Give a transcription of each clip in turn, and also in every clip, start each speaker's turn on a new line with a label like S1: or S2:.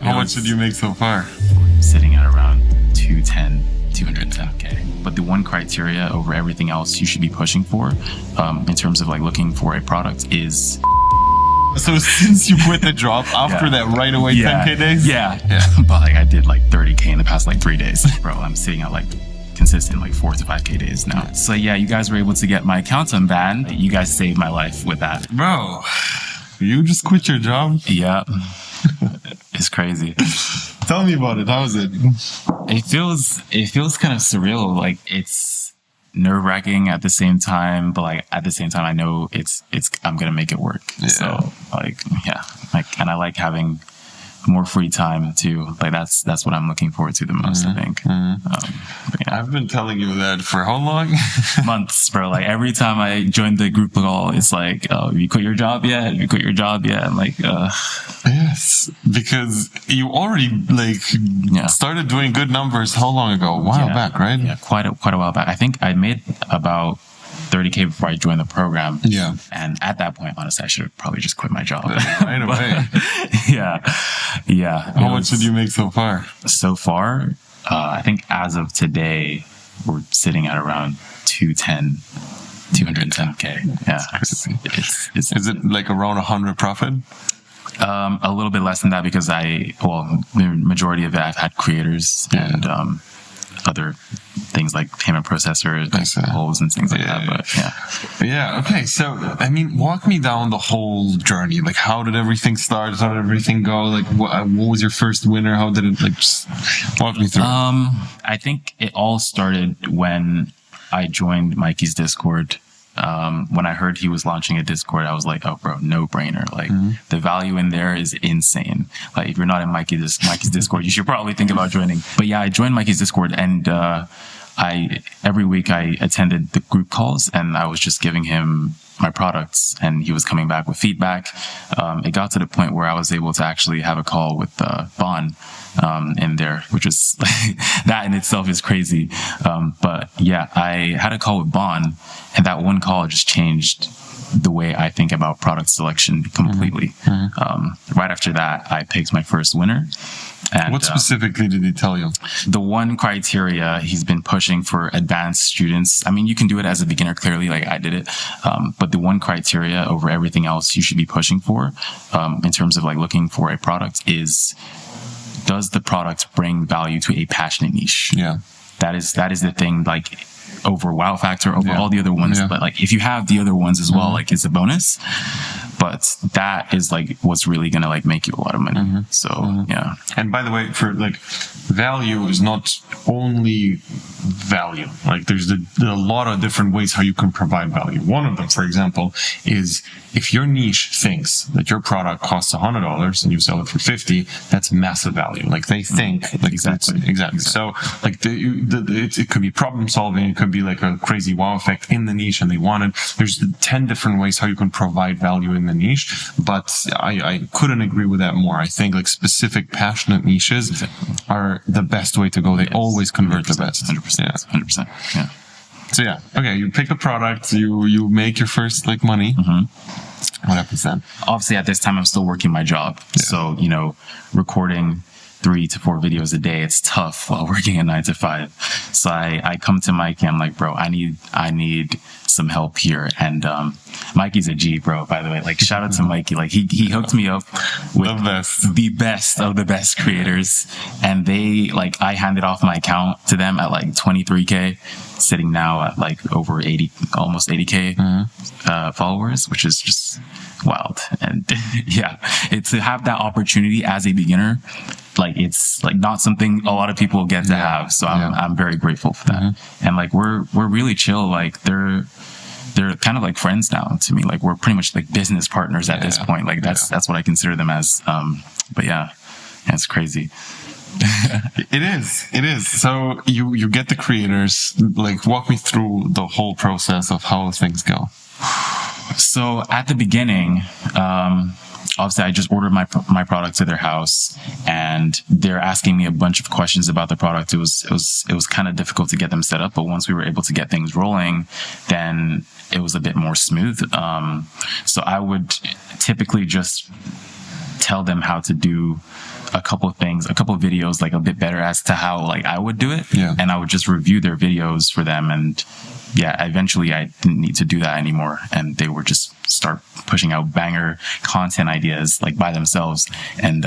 S1: How much did you make so far?
S2: Sitting at around 210K. But the one criteria over everything else you should be pushing for, in terms of like looking for a product, is.
S1: So since you quit the job after that right away 10K days?
S2: Yeah. But like I did like 30K in the past like 3 days. Bro, I'm sitting at like consistent like 4 to 5K days now. So yeah, you guys were able to get my account unbanned. You guys saved my life with that.
S1: Bro, you just quit your job?
S2: Yeah. It's crazy.
S1: Tell me about it. How is it?
S2: It feels kind of surreal. Like it's nerve-wracking at the same time, but like at the same time I know it's I'm gonna make it work.
S1: Yeah.
S2: So like and I like having more free time too. Like that's what I'm looking forward to the most. I think. Yeah.
S1: I've been telling you that for how long?
S2: Months, bro. Like every time I join the group call, it's like, oh, you quit your job yet? You quit your job yet? I'm like,
S1: Yes, because you already started doing good numbers. How long ago? A while back, right?
S2: Yeah, quite a while back. I think I made about 30K before I joined the program.
S1: Yeah.
S2: And at that point, honestly, I should have probably just quit my job.
S1: Right away.
S2: Yeah.
S1: How much did you make so far?
S2: So far, I think as of today, we're sitting at around 210K. Yeah.
S1: Is it like around 100 profit?
S2: A little bit less than that because the majority of it I've had creators and other things like payment processors, like holes and things like that. But
S1: yeah. Okay. So, I mean, walk me down the whole journey. Like, how did everything start? How did everything go? Like, what was your first winner? How did it, like, just walk me through?
S2: I think it all started when I joined Mikey's Discord. When I heard he was launching a Discord, I was like, oh, bro, no brainer. Like the value in there is insane. Like if you're not in Mikey's Discord, you should probably think about joining. But yeah, I joined Mikey's Discord and, every week I attended the group calls and I was just giving him my products and he was coming back with feedback. It got to the point where I was able to actually have a call with, Bon, in there, which is that in itself is crazy. But yeah, I had a call with Bon and that one call just changed the way I think about product selection completely. Right after that, I picked my first winner. And,
S1: what specifically did he tell you?
S2: The one criteria he's been pushing for advanced students. I mean, you can do it as a beginner, clearly, like I did it. But the one criteria over everything else you should be pushing for, in terms of like looking for a product is, does the product bring value to a passionate niche?
S1: Yeah.
S2: That is the thing, like over wow factor, over all the other ones. But like if you have the other ones as well, like it's a bonus. But that is like what's really gonna like make you a lot of money. So yeah.
S1: And by the way, for like value is not only value. Like there's a lot of different ways how you can provide value. One of them, for example, is if your niche thinks that your product costs $100 and you sell it for 50, that's massive value. Like they think like exactly. So like it could be problem solving. It could be like a crazy wow effect in the niche and they want it. There's 10 different ways how you can provide value in the niche, but I couldn't agree with that more. I think like specific passionate niches are the best way to go. They always convert the best.
S2: 100%. Yeah.
S1: So yeah, okay. You pick the product. You make your first like money. What happens then?
S2: Obviously, at this time, I'm still working my job. Yeah. So recording 3 to 4 videos a day, it's tough while working a 9 to 5. So I come to Mikey, I'm like, bro, I need some help here. And Mikey's a G, bro, by the way. Like, shout out to Mikey. Like, he hooked me up with the best of the best creators. And I handed off my account to them at like 23K, sitting now at like over 80, almost 80K followers, which is just wild. And yeah, it's to have that opportunity as a beginner. Like it's like not something a lot of people get to have. So I'm very grateful for that. And like, we're really chill. Like they're kind of like friends now to me. Like we're pretty much like business partners at this point. Like that's what I consider them as. But yeah, it's crazy.
S1: It is. So you get the creators, like walk me through the whole process of how things go.
S2: So at the beginning, obviously I just ordered my product to their house and they're asking me a bunch of questions about the product. It was kind of difficult to get them set up, but once we were able to get things rolling, then it was a bit more smooth. So I would typically just tell them how to do a couple of videos like a bit better as to how like I would do it.
S1: Yeah.
S2: And I would just review their videos for them. And yeah, eventually I didn't need to do that anymore. And they would just start pushing out banger content ideas like by themselves. And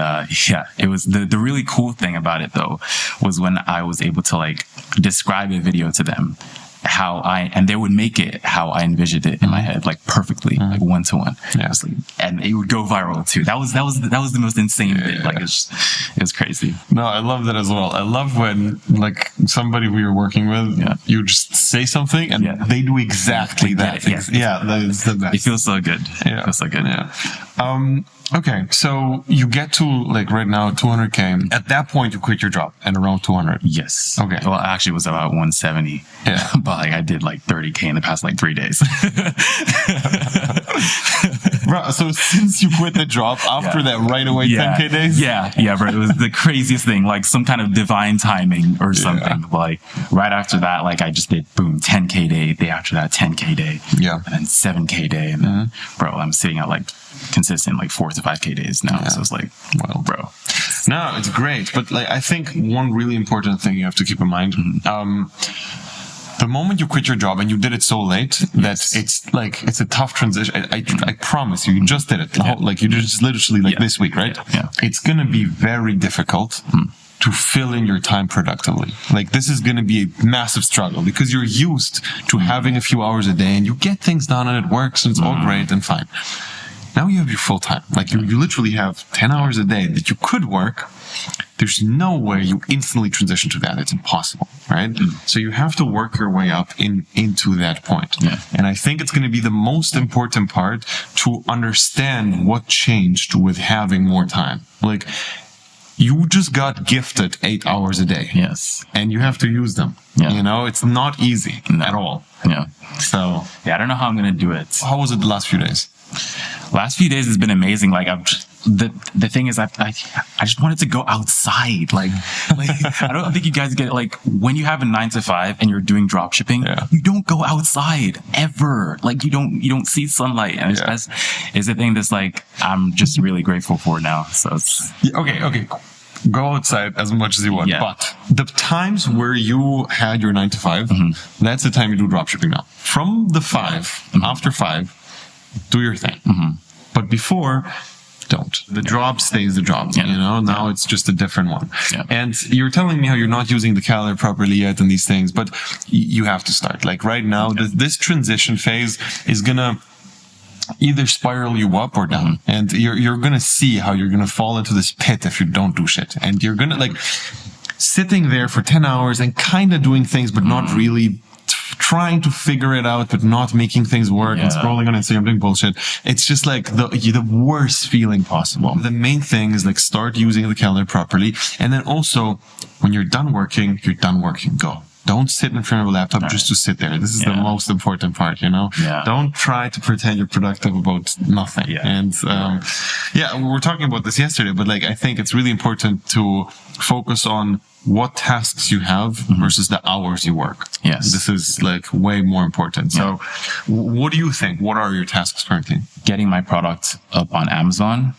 S2: it was the really cool thing about it though, was when I was able to like describe a video to them, and they would make it how I envisioned it in my head, like perfectly, like 1-to-1.
S1: Yeah.
S2: And it would go viral too. That was the most insane bit. Like it was crazy.
S1: No, I love that as well. I love when like somebody we were working with, you just say something and they do exactly that. Yeah, that's the best.
S2: It feels so good.
S1: Yeah.
S2: It feels so good.
S1: Yeah. Okay, so you get to like right now 200K. At that point, you quit your job at around 200.
S2: Yes.
S1: Okay.
S2: Well, actually, it was about 170.
S1: Yeah.
S2: But like I did like 30K in the past like 3 days.
S1: Bro, so since you quit the job after that right away 10K days?
S2: Yeah, bro. It was the craziest thing, like some kind of divine timing or something. Like right after that, like I just did boom, 10K day. Day after that, 10K day.
S1: Yeah.
S2: And then 7K day. And then, bro, I'm sitting at like consistent like 4 to 5K days now. So it's like, well, bro.
S1: No, it's great. But like, I think one really important thing you have to keep in mind, the moment you quit your job and you did it so late that it's a tough transition. I promise you just did it. Like you just literally like this week, right?
S2: Yeah.
S1: It's going to be very difficult to fill in your time productively. Like this is going to be a massive struggle because you're used to having a few hours a day and you get things done and it works and it's all great and fine. Now you have your full time. Like you literally have 10 hours a day that you could work. There's no way you instantly transition to that. It's impossible, right? So you have to work your way up into that point.
S2: Yeah.
S1: And I think it's going to be the most important part to understand what changed with having more time. Like you just got gifted 8 hours a day.
S2: Yes.
S1: And you have to use them.
S2: Yeah.
S1: You know, it's not easy at all.
S2: Yeah.
S1: So
S2: yeah, I don't know how I'm going to do it.
S1: How was it the last few days?
S2: Last few days has been amazing. Like the thing is, I just wanted to go outside. Like I don't think you guys get it. Like when you have a 9 to 5 and you're doing drop shipping, you don't go outside ever. Like you don't see sunlight, and it's the thing that's like I'm just really grateful for now. So it's
S1: okay. Go outside as much as you want, but the times where you had your 9 to 5, that's the time you do dropshipping now. From the 5, after 5, do your thing. But before, don't. The job stays the job. You know, now it's just a different one. And you're telling me how you're not using the calendar properly yet and these things, but you have to start. Like right now, this transition phase is gonna either spiral you up or down, and you're gonna see how you're gonna fall into this pit if you don't do shit, and you're gonna like sitting there for 10 hours and kind of doing things but not really trying to figure it out but not making things work and scrolling on Instagram doing bullshit. It's just like the worst feeling possible. The main thing is like start using the calendar properly, and then also when you're done working, go. Don't sit in front of a laptop just to sit there. This is the most important part, you know? Don't try to pretend you're productive about nothing. And, we were talking about this yesterday, but like, I think it's really important to focus on what tasks you have versus the hours you work. This is like way more important. So what do you think? What are your tasks currently?
S2: Getting my product up on Amazon.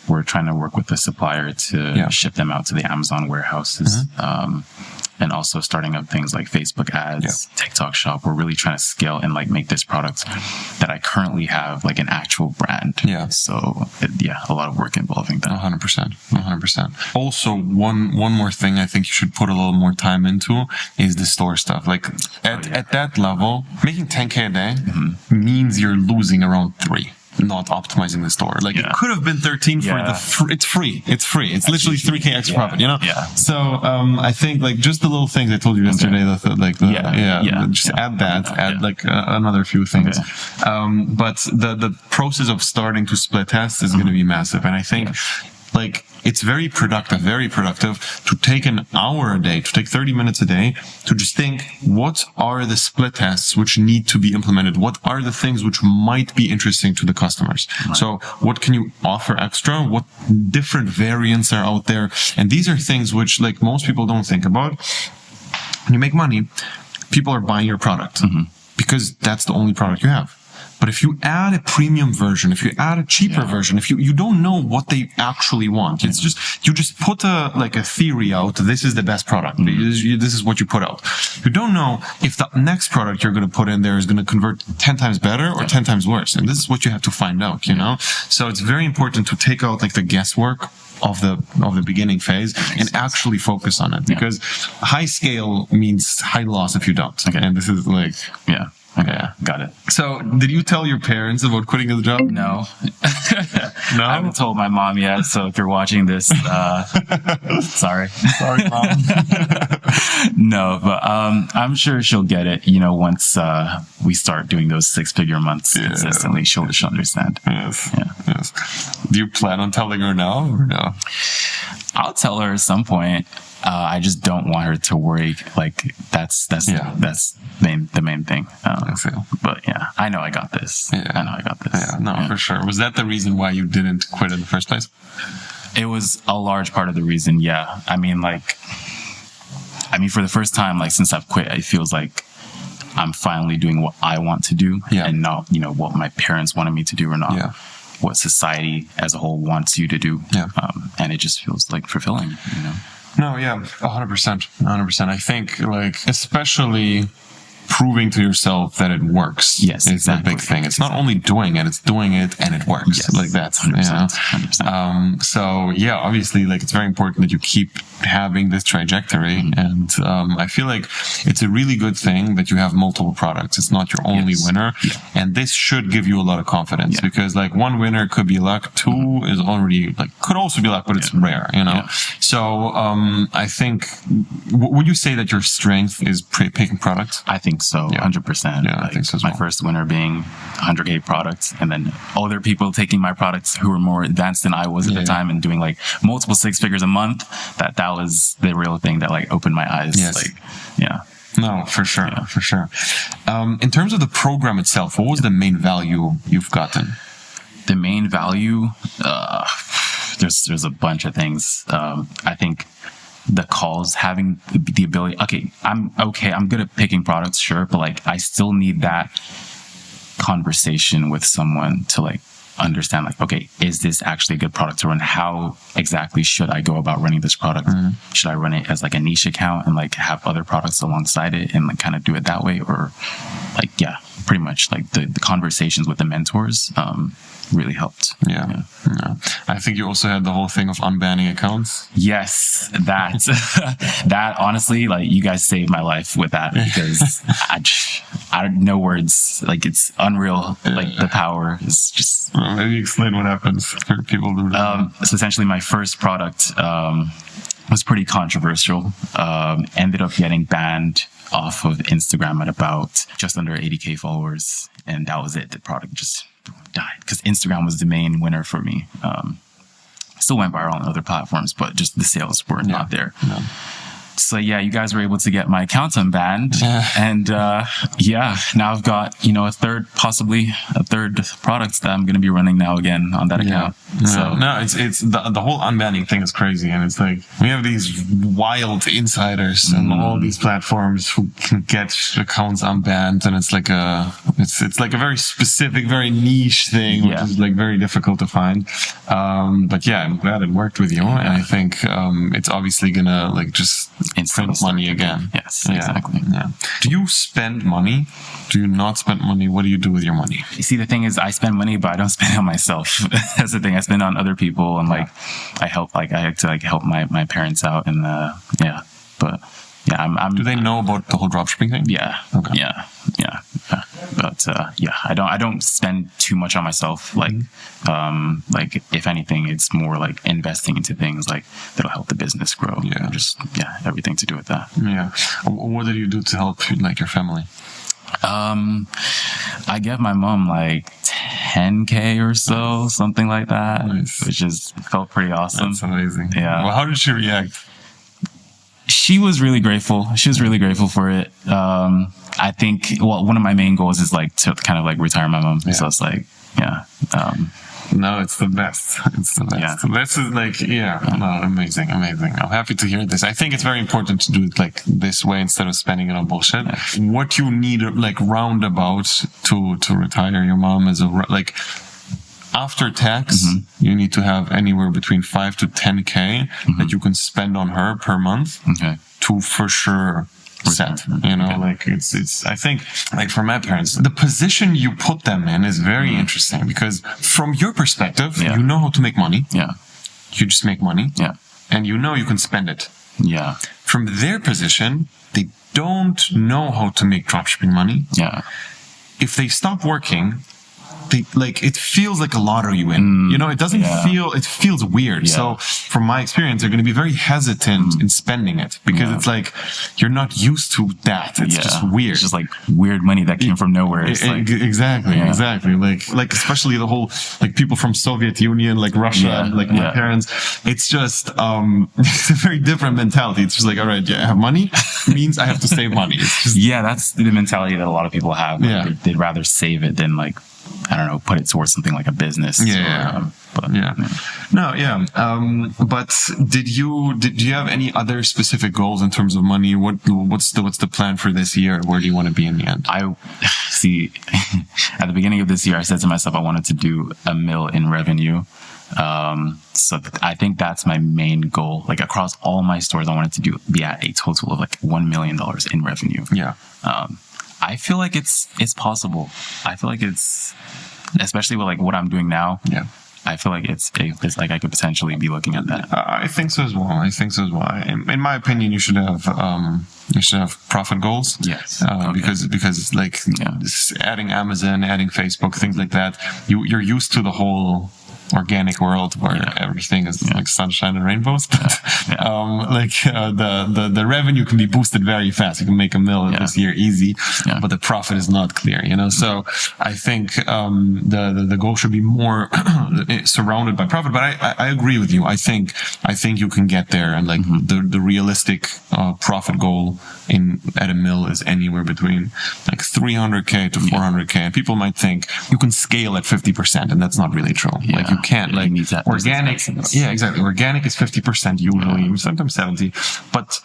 S2: We're trying to work with the supplier to ship them out to the Amazon warehouses. And also starting up things like Facebook ads, TikTok shop. We're really trying to scale and like make this product that I currently have like an actual brand. So a lot of work involving that.
S1: 100%. Also, one more thing I think you should put a little more time into is the store stuff. Like at that level, making 10K a day means you're losing around 3. Not optimizing the store. Like it could have been 13 for it's free. It's literally 3K extra profit, you know? So, I think like just the little things I told you yesterday, just add that, add like another few things. But the process of starting to split tests is going to be massive. And I think like it's very productive to take an hour a day, to take 30 minutes a day, to just think, what are the split tests which need to be implemented? What are the things which might be interesting to the customers? So what can you offer extra? What different variants are out there? And these are things which like most people don't think about. When you make money, people are buying your product because that's the only product you have. But if you add a premium version, if you add a cheaper version, if you don't know what they actually want, it's just, you just put a theory out. This is the best product. This is what you put out. You don't know if the next product you're going to put in there is going to convert 10 times better or 10 times worse. And this is what you have to find out, you know? So it's very important to take out like the guesswork of the beginning phase and actually focus on it, because high scale means high loss if you don't. And this is like,
S2: got it.
S1: So did you tell your parents about quitting the job?
S2: No. No, I haven't told my mom yet. So if you're watching this, sorry,
S1: Mom.
S2: No, but I'm sure she'll get it. You know, once we start doing those 6-figure months consistently, she'll understand.
S1: Yes. Do you plan on telling her now or no?
S2: I'll tell her at some point. I just don't want her to worry. Like that's the main thing. But yeah, I know I got this.
S1: For sure. Was that the reason why you didn't quit in the first place?
S2: It was a large part of the reason. Yeah. I mean, for the first time, like since I've quit, it feels like I'm finally doing what I want to do and not, you know, what my parents wanted me to do or not what society as a whole wants you to do. And it just feels like fulfilling, you know?
S1: No, 100%. I think like, especially proving to yourself that it works.
S2: Yes,
S1: is the big thing. It's not only doing it, it's doing it and it works.
S2: Yes,
S1: like that's
S2: 100%.
S1: So yeah, obviously like it's very important that you keep having this trajectory. And I feel like it's a really good thing that you have multiple products. It's not your only winner. And this should give you a lot of confidence because like one winner could be luck, two is already like, could also be luck, but it's rare, you know? So I think, would you say that your strength is picking products?
S2: I think so, 100%.
S1: Yeah, I think so as well.
S2: My first winner being 100K products, and then other people taking my products who were more advanced than I was at the time and doing like multiple 6 figures a month. That was the real thing that like opened my eyes.
S1: No, for sure. In terms of the program itself, what was the main value you've gotten?
S2: The main value, there's a bunch of things. I think the calls, having the ability, I'm good at picking products, sure, but like I still need that conversation with someone to like understand like, okay, is this actually a good product to run? How exactly should I go about running this product? Should I run it as like a niche account and like have other products alongside it and like kind of do it that way? Or like, pretty much like the conversations with the mentors really helped. Yeah.
S1: I think you also had the whole thing of unbanning accounts.
S2: Yes, that honestly, like you guys saved my life with that because I don't know words. Like it's unreal. Like the power is just.
S1: Maybe explain what happens for people who.
S2: So essentially, my first product was pretty controversial. Ended up getting banned off of Instagram at about just under 80K followers, and that was it. The product just died because Instagram was the main winner for me. Still went viral on other platforms, but just the sales were not there. So you guys were able to get my account unbanned, and now I've got possibly a third product that I'm going to be running now again on that account. So
S1: it's the whole unbanning thing is crazy, and it's like we have these wild insiders on all these platforms who can get accounts unbanned, and it's like a very specific, very niche thing, which is like very difficult to find. But I'm glad it worked with you, and I think it's obviously gonna like just print money again.
S2: Yes, exactly.
S1: Do you spend money? Do you not spend money? What do you do with your money?
S2: You see, the thing is, I spend money, but I don't spend it on myself. That's the thing. I spend it on other people, and like I have to help my parents out, and but I'm. Do
S1: they know about the whole dropshipping thing?
S2: Yeah. Okay. Yeah. But I don't spend too much on myself. Like, like if anything, it's more like investing into things like that'll help the business grow. Just everything to do with that.
S1: What did you do to help like your family?
S2: I gave my mom like 10K or so, something like that, which just felt pretty awesome.
S1: That's amazing.
S2: Yeah.
S1: Well, how did she react?
S2: She was really grateful. She was really grateful for it. I think, one of my main goals is like to kind of like retire my mom. So it's like,
S1: No, it's the best. It's the best.
S2: Yeah.
S1: This is like, no, amazing. I'm happy to hear this. I think it's very important to do it like this way instead of spending it on bullshit. What you need, like roundabout, to retire your mom is like after tax, you need to have anywhere between 5 to 10K that you can spend on her per month to for sure set, like it's I think, like for my parents, the position you put them in is very interesting, because from your perspective, you know how to make money. You just make money. And you can spend it. From their position, they don't know how to make dropshipping money. If they stop working, it feels like a lottery you win. It doesn't feel, it feels weird. So from my experience, they're going to be very hesitant in spending it, because it's like, you're not used to that. It's just weird.
S2: It's just like weird money that came from nowhere. It's like,
S1: exactly. Like especially the whole, like people from Soviet Union, like Russia, like my parents, it's just, it's a very different mentality. It's just like, all right, I have money means I have to save money. It's just,
S2: that's the mentality that a lot of people have. Like, they'd rather save it than like, I don't know, put it towards something like a business.
S1: But do you have any other specific goals in terms of money? What's the plan for this year? Where do you want to be in the end?
S2: I see. At the beginning of this year, I said to myself, I wanted to do $1 million in revenue. So I think that's my main goal. Like across all my stores, I wanted to be at a total of like $1 million in revenue. I feel like it's possible. I feel like it's, especially with like what I'm doing now. I feel like it's like I could potentially be looking at that.
S1: I think so as well. In my opinion, you should have profit goals. Because like adding Amazon, adding Facebook, things like that, you're used to the whole organic world where everything is like sunshine and rainbows. The revenue can be boosted very fast. You can make $1 million this year easy, but the profit is not clear, So I think the goal should be more surrounded by profit. But I agree with you. I think you can get there, and like the realistic profit goal at $1 million is anywhere between like 300K to 400K. And people might think you can scale at 50%, and that's not really true. Like you can't. Like organic, exactly. Organic is 50% usually, sometimes 70%. But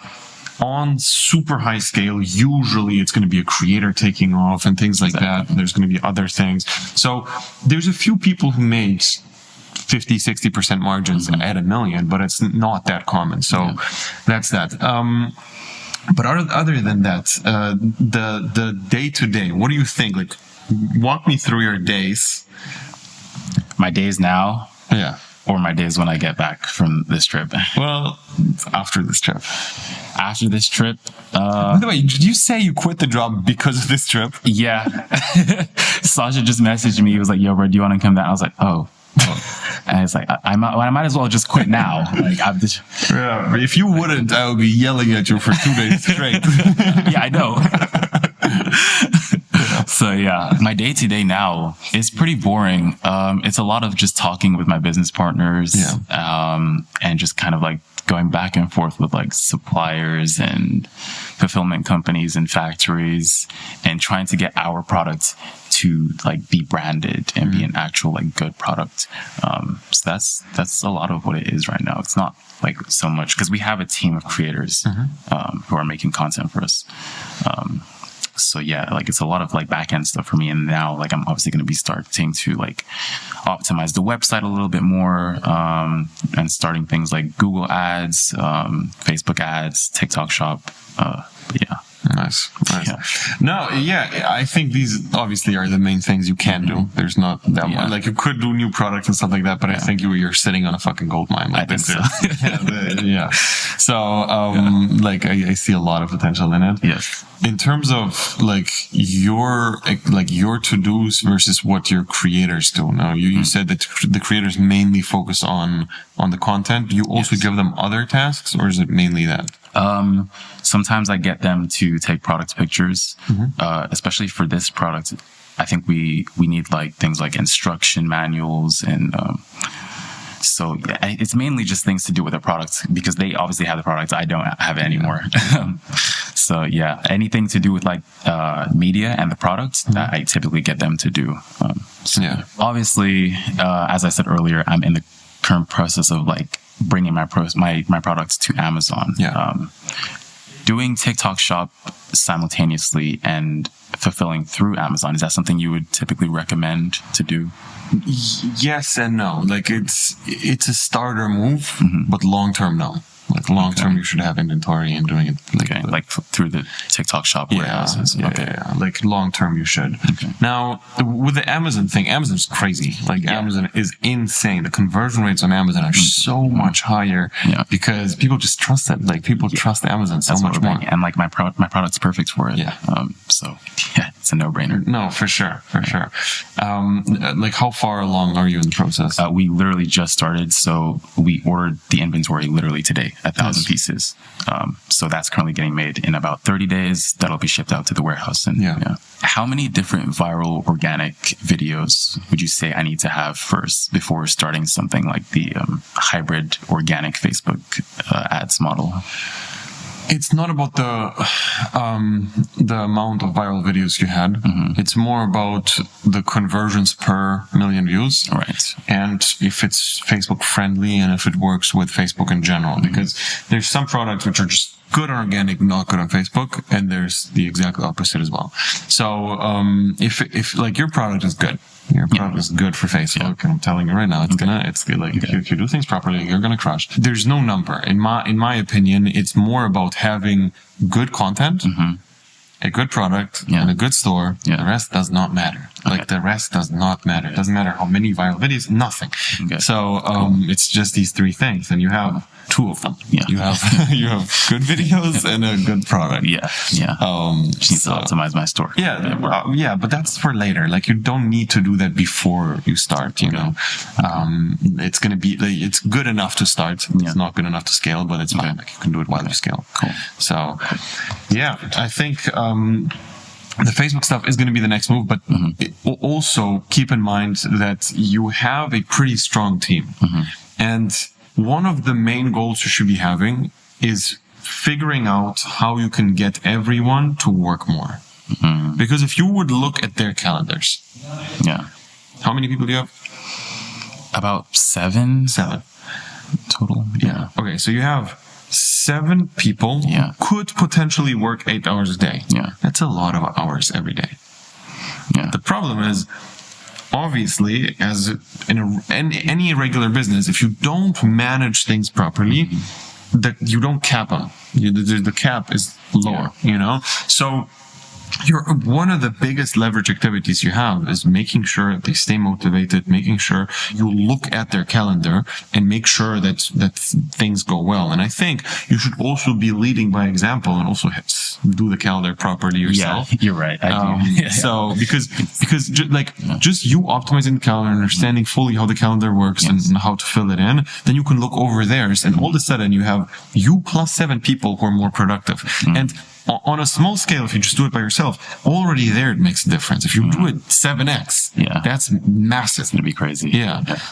S1: on super high scale, usually it's going to be a creator taking off and things like that. And there's going to be other things. So there's a few people who made 50-60% margins at $1 million, but it's not that common. So that's that. But other than that, the day to day, what do you think? Like, walk me through your days.
S2: My days now? Or my days when I get back from this trip?
S1: Well, after this trip.
S2: After this trip?
S1: By the way, did you say you quit the job because of this trip?
S2: Yeah. Sasha just messaged me. He was like, yo, bro, do you want to come down? I was like, oh. And it's like, I might as well just quit now. Like, I'm just...
S1: But if you wouldn't, I would be yelling at you for 2 days straight.
S2: I know. So my day-to-day now is pretty boring. It's a lot of just talking with my business partners, and just kind of like going back and forth with like suppliers and fulfillment companies and factories, and trying to get our product to like be branded and be an actual like good product. So that's a lot of what it is right now. It's not like so much because we have a team of creators who are making content for us. So like it's a lot of like back end stuff for me. And now like I'm obviously going to be starting to like optimize the website a little bit more, and starting things like Google ads, Facebook ads, TikTok shop.
S1: Nice. No, I think these obviously are the main things you can do. There's not that much. Like you could do new products and stuff like that, but I think you're sitting on a fucking gold mine. Like
S2: I think so.
S1: So, like I see a lot of potential in it.
S2: Yes.
S1: In terms of like your to-dos versus what your creators do. Now you said that the creators mainly focus on the content. Do you also give them other tasks, or is it mainly that?
S2: Sometimes I get them to take product pictures, especially for this product. I think we need like things like instruction manuals and, so it's mainly just things to do with the products because they obviously have the products. I don't have it anymore. So yeah, anything to do with like media and the products that I typically get them to do. Obviously, as I said earlier, I'm in the current process of like bringing my products to Amazon. Doing TikTok Shop simultaneously and fulfilling through Amazon, is that something you would typically recommend to do?
S1: Yes and no. Like it's a starter move, but long term, no. Like long term, you should have inventory and doing it like
S2: through the TikTok Shop warehouses.
S1: Yeah. Like long term, you should. Now with the Amazon thing, Amazon's crazy. Like Amazon is insane. The conversion rates on Amazon are so much higher because people just trust it. Like people trust Amazon so much more.
S2: And like my product's perfect for it. So it's a no brainer.
S1: No, for sure. Like how far along are you in the process?
S2: We literally just started. So we ordered the inventory literally today. 1,000 pieces. So that's currently getting made in about 30 days. That'll be shipped out to the warehouse. And how many different viral organic videos would you say I need to have first before starting something like the hybrid organic Facebook ads model?
S1: It's not about the amount of viral videos you had. It's more about the conversions per million views.
S2: Right.
S1: And if it's Facebook friendly and if it works with Facebook in general. Because there's some products which are just good on organic, not good on Facebook. And there's the exact opposite as well. So if like your product is good, your product is good for Facebook, and I'm telling you right now, it's good. Like if you do things properly, you're gonna crush. There's no number. In my opinion, it's more about having good content, a good product, and a good store. The rest does not matter. Like the rest does not matter. It doesn't matter how many viral videos, nothing. So it's just these three things, and you have two of them. You have good videos and a good product.
S2: Just need to optimize my store.
S1: But that's for later. Like you don't need to do that before you start. You know, it's gonna be it's good enough to start. It's not good enough to scale, but it's fine. Like you can do it while you scale. So I think the Facebook stuff is going to be the next move, but also keep in mind that you have a pretty strong team, and one of the main goals you should be having is figuring out how you can get everyone to work more. Because if you would look at their calendars, how many people do you have?
S2: About seven total.
S1: Okay, so you have 7 people who could potentially work 8 hours a day. That's a lot of hours every day. The problem is, obviously, as in any regular business, if you don't manage things properly, that you don't cap them. The cap is lower, you know? So one of the biggest leverage activities you have is making sure that they stay motivated, making sure you look at their calendar and make sure that things go well. And I think you should also be leading by example and also do the calendar properly yourself.
S2: You're right. I do.
S1: So because just you optimizing the calendar, understanding fully how the calendar works and how to fill it in, then you can look over theirs, and all of a sudden you have you plus 7 people who are more productive. And on a small scale, if you just do it by yourself, already there it makes a difference. If you do it 7x, that's massive.
S2: It's going to be crazy.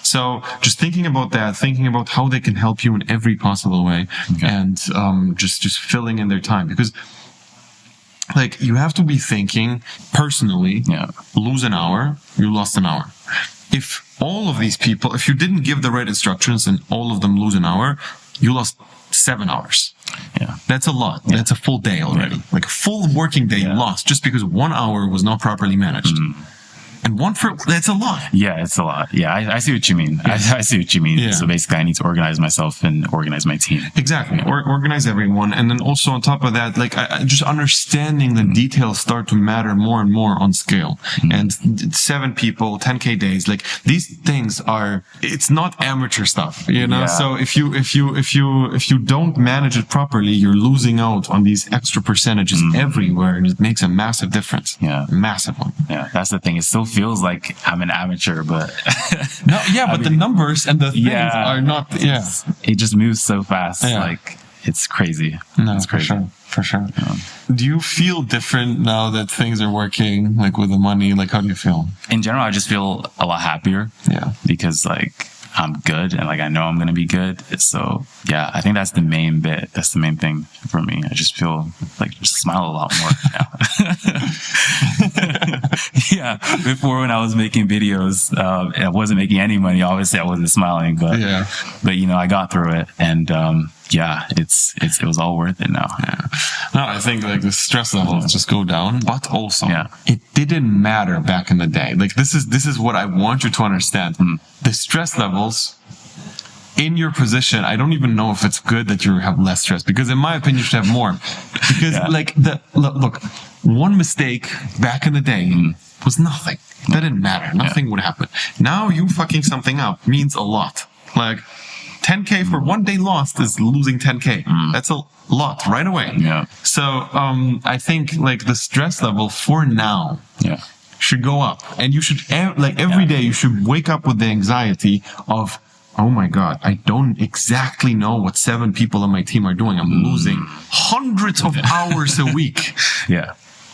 S1: So just thinking about that, thinking about how they can help you in every possible way, and just filling in their time. Because like you have to be thinking personally, lose an hour, you lost an hour. If all of these people, if you didn't give the right instructions and all of them lose an hour, you lost 7 hours. That's a lot. That's a full day already. Like a full working day lost just because 1 hour was not properly managed. And that's a lot.
S2: It's a lot. I see what you mean. I see what you mean. So basically I need to organize myself and organize my team.
S1: Exactly. Organize everyone. And then also on top of that, like just understanding the details start to matter more and more on scale. And 7 people, 10K days, like these things it's not amateur stuff, you know? So if you don't manage it properly, you're losing out on these extra percentages everywhere. And it makes a massive difference. Massive one.
S2: That's the thing. It still feels like I'm an amateur, but
S1: but the numbers and the things are not.
S2: It just moves so fast. Like it's crazy. It's crazy.
S1: For sure. Do you feel different now that things are working, like with the money? Like, how do you feel?
S2: In general, I just feel a lot happier. Because like I'm good and like I know I'm gonna be good. So yeah, I think that's the main bit. That's the main thing for me. I just feel like just smile a lot more now. Yeah, before when I was making videos, I wasn't making any money. Obviously, I wasn't smiling, but you know, I got through it, and it was all worth it now.
S1: Yeah. No, I think like the stress levels just go down, but also it didn't matter back in the day. Like this is what I want you to understand. The stress levels in your position, I don't even know if it's good that you have less stress, because in my opinion you should have more. Because look, one mistake back in the day was nothing. That didn't matter. Nothing would happen. Now you fucking something up means a lot. Like 10K for one day lost is losing 10K. That's a lot right away. Yeah. So I think like the stress level for now should go up, and you should like every day you should wake up with the anxiety of, oh my God, I don't exactly know what 7 people on my team are doing. I'm losing hundreds of hours a week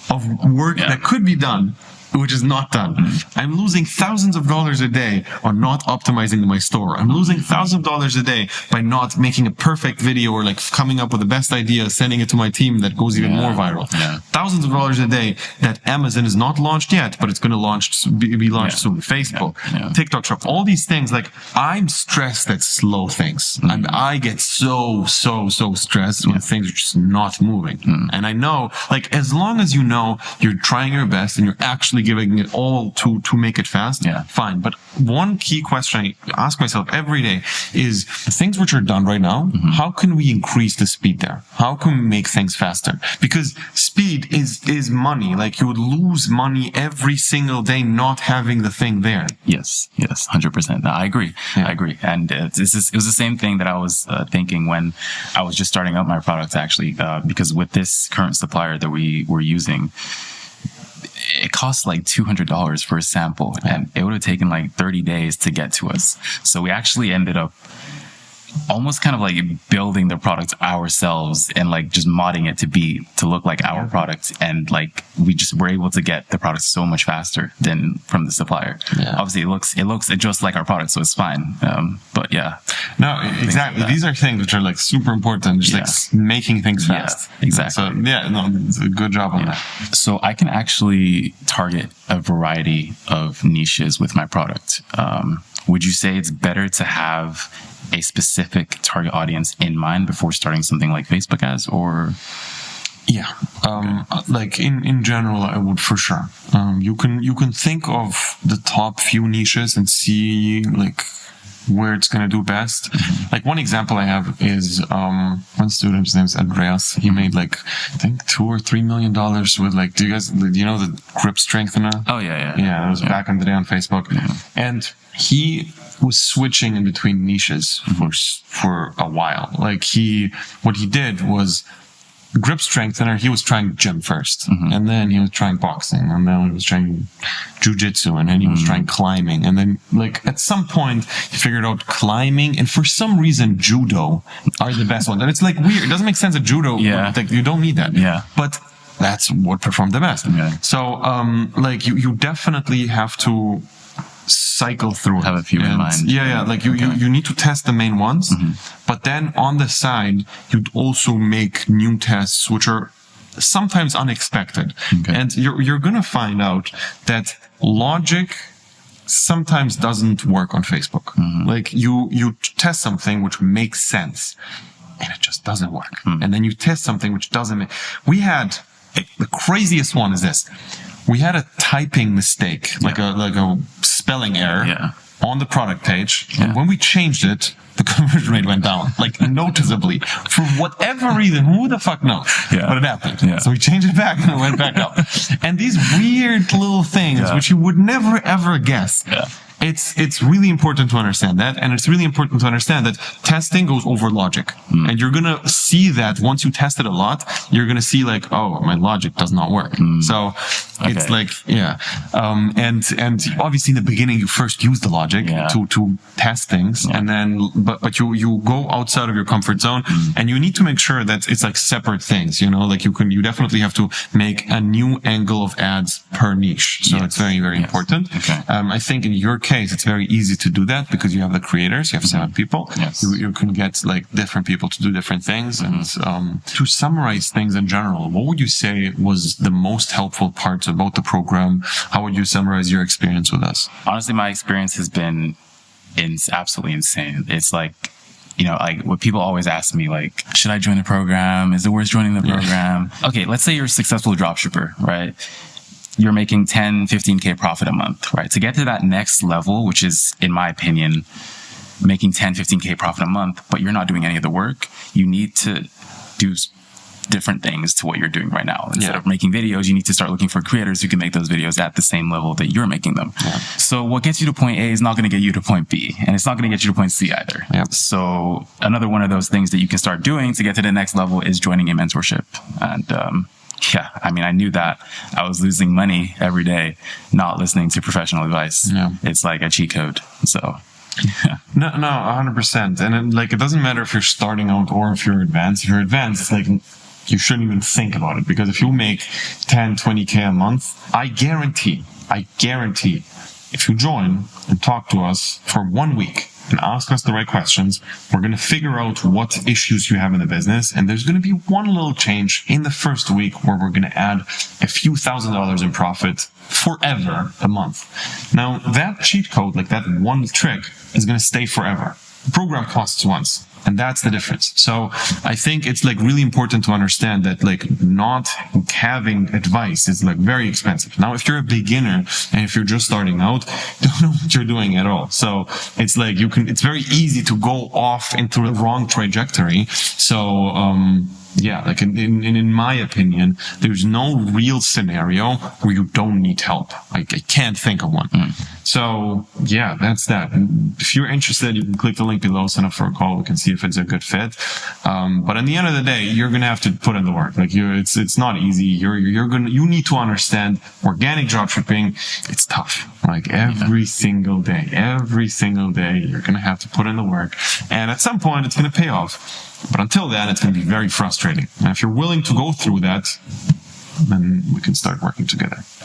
S1: of work that could be done, which is not done. I'm losing thousands of dollars a day on not optimizing my store. I'm losing thousands of dollars a day by not making a perfect video or like coming up with the best idea, sending it to my team that goes even more viral. Thousands of dollars a day that Amazon is not launched yet, but it's going to be launched soon. Facebook, TikTok Shop, all these things. Like I'm stressed at slow things. I get so stressed when things are just not moving. And I know, like, as long as you know you're trying your best and you're actually giving it all to make it fast, fine. But one key question I ask myself every day is things which are done right now, how can we increase the speed there? How can we make things faster? Because speed is money. Like you would lose money every single day not having the thing there.
S2: Yes, 100%. No, I agree. I agree. And it was the same thing that I was thinking when I was just starting out my product, actually, because with this current supplier that we were using, it cost like $200 for a sample, and it would have taken like 30 days to get to us. So we actually ended up almost kind of like building the product ourselves and like just modding it to look like our product, and like we just were able to get the product so much faster than from the supplier. Obviously it looks just like our product, so it's fine. But
S1: no, exactly. These are things which are like super important, just like making things fast.
S2: Exactly.
S1: So it's a good job on that.
S2: So I can actually target a variety of niches with my product. Would you say it's better to have a specific target audience in mind before starting something like Facebook ads, or?
S1: Like in general, I would for sure. You can think of the top few niches and see like where it's going to do best. Like one example I have is one student, his name's Andreas. He made like I think $2 or $3 million with like, do you know the grip strengthener?
S2: Oh yeah.
S1: It was back in the day on Facebook, and he was switching in between niches for a while. Like what he did was grip strengthener. He was trying gym first, and then he was trying boxing, and then he was trying jujitsu, and then he was trying climbing, and then like at some point he figured out climbing, and for some reason judo are the best ones. And it's like weird. It doesn't make sense that judo. Like you don't need that. But that's what performed the best. So like you definitely have to cycle through it.
S2: Have a few in mind.
S1: Like you need to test the main ones, but then on the side you'd also make new tests which are sometimes unexpected. And you're gonna find out that logic sometimes doesn't work on Facebook. Like you test something which makes sense and it just doesn't work, and then you test something which doesn't make. We had the craziest one is this. We had a typing mistake, like a spelling error on the product page. And when we changed it, the conversion rate went down, like noticeably. For whatever reason, who the fuck knows? But it happened. So we changed it back and it went back up. And these weird little things, which you would never ever guess. It's really important to understand that, and it's really important to understand that testing goes over logic. And you're gonna see that once you test it a lot, you're gonna see like, oh, my logic does not work. So it's like, and obviously in the beginning you first use the logic to test things, and then but you go outside of your comfort zone, and you need to make sure that it's like separate things. Like you definitely have to make a new angle of ads per niche. So
S2: Yes.
S1: it's very, very important.
S2: Okay.
S1: I think in your case, it's very easy to do that because you have the creators, you have 7 people.
S2: Yes.
S1: You can get like different people to do different things. And to summarize things in general, what would you say was the most helpful parts about the program? How would you summarize your experience with us?
S2: Honestly, my experience has been absolutely insane. It's like, like what people always ask me, like, should I join the program? Is it worth joining the program? Okay, let's say you're a successful dropshipper, right? You're making 10, 15K profit a month, right? To get to that next level, which is, in my opinion, making 10, 15K profit a month, but you're not doing any of the work, you need to do different things to what you're doing right now. Instead of making videos, you need to start looking for creators who can make those videos at the same level that you're making them. So what gets you to point A is not going to get you to point B, and it's not going to get you to point C either. So another one of those things that you can start doing to get to the next level is joining a mentorship. And I knew that I was losing money every day not listening to professional advice. It's like a cheat code. So
S1: No, 100%. And it doesn't matter if you're starting out or if you're advanced. If you're advanced, it's like you shouldn't even think about it, because if you make 10, 20K a month, I guarantee, if you join and talk to us for 1 week and ask us the right questions, we're going to figure out what issues you have in the business. And there's going to be one little change in the first week where we're going to add a few $1,000s in profit forever a month. Now, that cheat code, like that one trick, is going to stay forever. The program costs once. And that's the difference. So I think it's like really important to understand that like not having advice is like very expensive. Now, if you're a beginner and if you're just starting out, don't know what you're doing at all. So it's like it's very easy to go off into the wrong trajectory. So, in my opinion, there's no real scenario where you don't need help. I can't think of one. So yeah, that's that. And if you're interested, you can click the link below, sign up for a call. We can see if it's a good fit. But at the end of the day, you're going to have to put in the work. Like it's not easy. You need to understand organic dropshipping. It's tough. Like every single day, you're going to have to put in the work. And at some point it's going to pay off. But until then, it's going to be very frustrating. And if you're willing to go through that, then we can start working together.